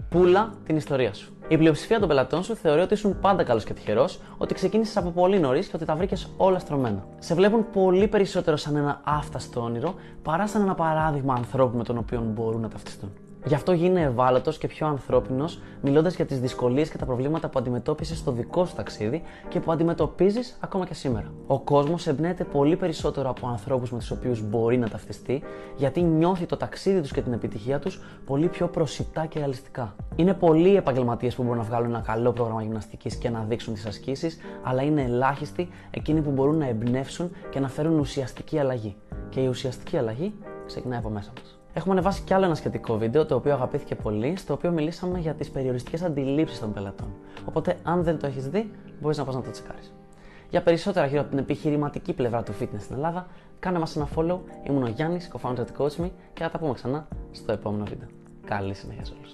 Πούλα την ιστορία σου. Η πλειοψηφία των πελατών σου θεωρεί ότι ήσουν πάντα καλός και τυχερός, ότι ξεκίνησες από πολύ νωρίς και ότι τα βρήκες όλα στρωμένα. Σε βλέπουν πολύ περισσότερο σαν ένα άφταστο όνειρο παρά σαν ένα παράδειγμα ανθρώπου με τον οποίο μπορούν να ταυτιστούν. Γι' αυτό γίνε ευάλωτος και πιο ανθρώπινος, μιλώντας για τις δυσκολίες και τα προβλήματα που αντιμετώπισες στο δικό σου ταξίδι και που αντιμετωπίζεις ακόμα και σήμερα. Ο κόσμος εμπνέεται πολύ περισσότερο από ανθρώπους με τους οποίους μπορεί να ταυτιστεί, γιατί νιώθει το ταξίδι τους και την επιτυχία τους πολύ πιο προσιτά και ρεαλιστικά. Είναι πολλοί επαγγελματίες που μπορούν να βγάλουν ένα καλό πρόγραμμα γυμναστικής και να δείξουν τις ασκήσεις, αλλά είναι ελάχιστοι εκείνοι που μπορούν να εμπνεύσουν και να φέρουν ουσιαστική αλλαγή. Και η ουσιαστική αλλαγή ξεκινάει από μέσα μας. Έχουμε ανεβάσει κι άλλο ένα σχετικό βίντεο, το οποίο αγαπήθηκε πολύ, στο οποίο μιλήσαμε για τις περιοριστικές αντιλήψεις των πελατών. Οπότε, αν δεν το έχεις δει, μπορείς να πας να το τσεκάρεις. Για περισσότερα γύρω από την επιχειρηματική πλευρά του fitness στην Ελλάδα, κάνε μας ένα follow. Ήμουν ο Γιάννης, co-founder του Coach Me, και θα τα πούμε ξανά στο επόμενο βίντεο. Καλή συνέχεια σε όλους.